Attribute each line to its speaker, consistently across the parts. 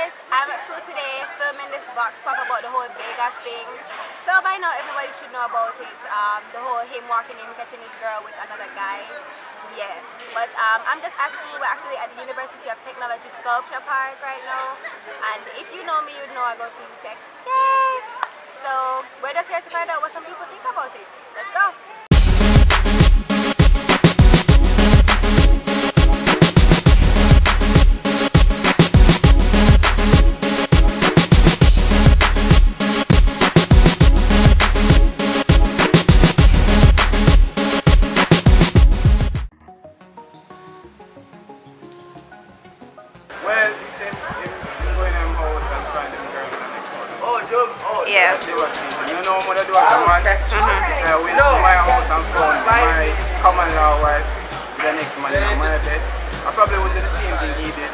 Speaker 1: guys, I'm at school today filming this box pop about the whole Vegas thing. So by now everybody should know about it. The whole him walking in catching his girl with another guy. Yeah. But I'm just asking you, we're actually at the University of Technology Sculpture Park right now. And if you know me, you'd know I go to UTech. Yay! So we're just here to find out what some people think about it. Let's go!
Speaker 2: Yeah.
Speaker 3: You know what I do as a man? We know my house and phone, my common law wife, the next man in my bed. I probably would do the same thing he did.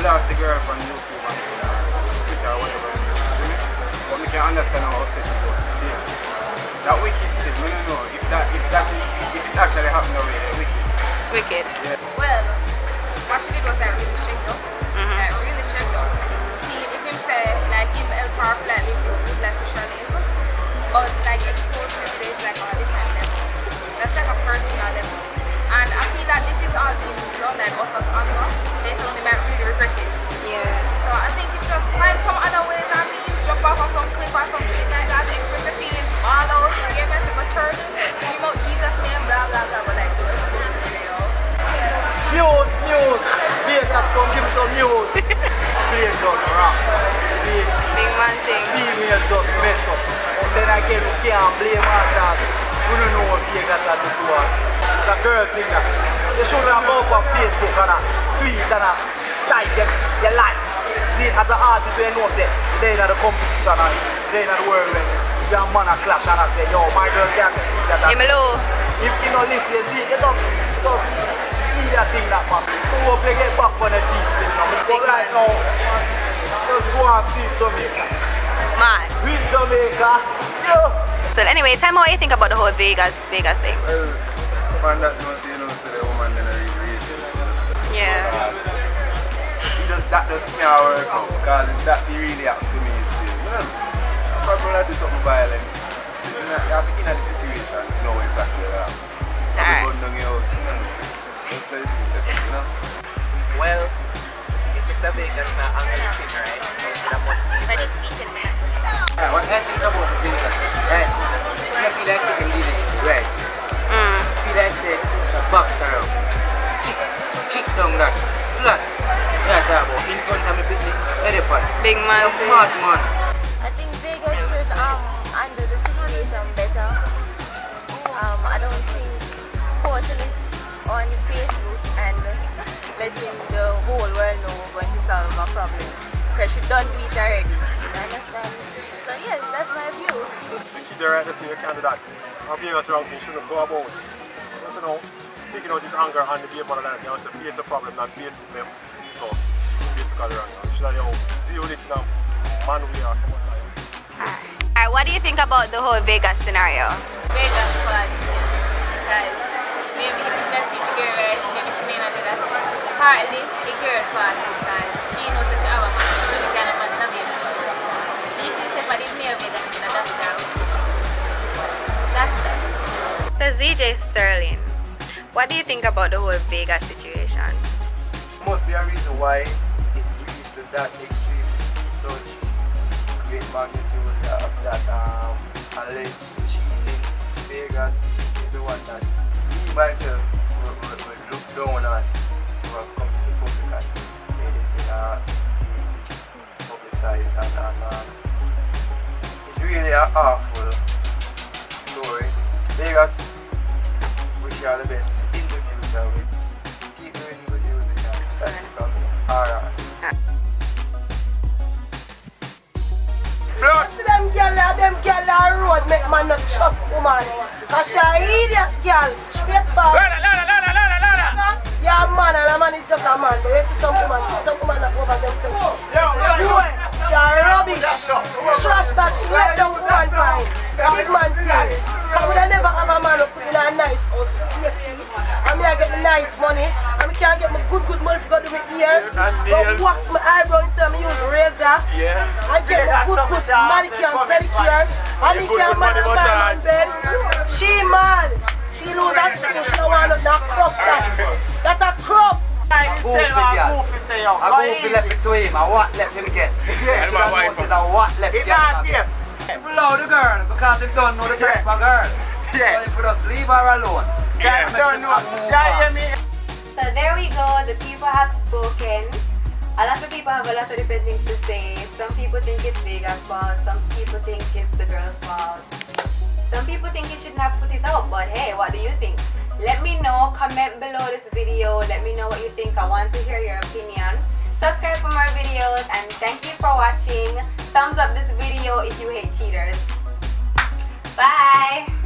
Speaker 3: Blast the girl from YouTube and Twitter or whatever. But we can understand how upset he was still. That wicked still, we don't know if it actually happened already, wicked.
Speaker 2: Wicked.
Speaker 3: Yeah.
Speaker 1: Well, what she did was that really shanked up. Really shanked up. If him say like him help her like live this good life for sure live, but like expose her face like all this kind of level. That's like a personal level. And I feel that this is all being done like out of anger. They only might really regret it.
Speaker 2: Yeah.
Speaker 1: So I think you just find some other ways, I mean, jump off of some cliff or some shit like that, express the feelings all out, get me to go church, scream out Jesus' name, blah blah blah, but like do expose the video.
Speaker 4: News! Vegas come give me some news. Explain done wrong. See,
Speaker 2: big man thing.
Speaker 4: Female just mess up. And then again, we can't blame her because we don't know what Vegas are doing to her. It's a girl thing that. They shouldn't have up on Facebook and a tweet and a type them, your life. See, as an artist, we know, say, they in the competition and they in the world when your man a clash and I say, yo, my girl can't do that.
Speaker 2: Give me low.
Speaker 4: If you don't listen, see, it just that thing that man. We hope they get back on the beats thing now. But right now, just go and sweet Jamaica.
Speaker 2: Man.
Speaker 4: Sweet Jamaica. Yes.
Speaker 2: So anyway, tell me what you think about the whole Vegas thing.
Speaker 3: Well, man that knows you know so the woman then really rate this.
Speaker 2: Yeah.
Speaker 3: That just can't work out because if that really happened to me still. I'm probably do something violent. You have to in the situation, you know exactly what happened.
Speaker 2: Alright.
Speaker 4: Well, if Mr. Vegas not angry thing, right? That must be
Speaker 1: But it's speaking there.
Speaker 5: What I think about Vegas, right? You feel like second leading, right? Feel like say box around. Kick down that flat. Yeah, talk about in front of me picnic, elephant.
Speaker 2: Big man.
Speaker 5: Smart man.
Speaker 1: I think Vegas should handle the situation better. I don't think posting it on Facebook and letting the whole world know going to solve a problem. Because she don't do it already. You understand? So yes, that's my view.
Speaker 6: The kid there right to say you can't do that. And Vegas around thing shouldn't go about it. You know, taking out his anger and the behavior that they also face a problem, not Facebook them. So basically wrong. Should I deal with it in a man way or something like that.
Speaker 2: Alright, what do you think about the whole Vegas scenario?
Speaker 1: Vegas party. Guys, maybe if she not treat the girl right, maybe she may not do that. Partly a girl party because she knows that she have a man. She the kind of man in a Vegas party. If you say for the male Vegas, that's down. That's it.
Speaker 2: So ZJ Sterling, what do you think about the whole Vegas situation?
Speaker 4: Must be a reason why it reaches to that extreme, such great magnitude of that alleged cheating. Vegas is the one that me myself would look down on to have come to the public and made this thing be publicized, and it's really an awful story. Vegas, wish you all the best in the future with keep doing good music. That's it from me. Alright.
Speaker 7: Them girl on road make man not trust woman. Cause she a idiot girl, straight forward. Yeah man, and a man is just a man. But you see some woman that over themselves. Boy, she a rubbish. Trash that she let down woman fine. Big man thing. Cause we never have a man up in a nice house. You see? And me I get the nice money. And me can't get my good money to go do my ear. Go wax my eyebrow instead of me manicure and pedicure. And he can't man and man bed. She mad. She lose her school. She don't want that crop that. That a crop.
Speaker 4: I go left it to him. I what left him get. She don't know says I what left get. Blow the girl because they don't know the type of girl. So if we just leave her alone.
Speaker 2: So there we go, the people have spoken. A lot of people have a lot of different things to say. Some people think it's Vega's fault, some people think it's the girl's fault. Some people think he shouldn't have put it out, but hey, what do you think? Let me know, comment below this video, let me know what you think. I want to hear your opinion. Subscribe for more videos and thank you for watching. Thumbs up this video if you hate cheaters. Bye!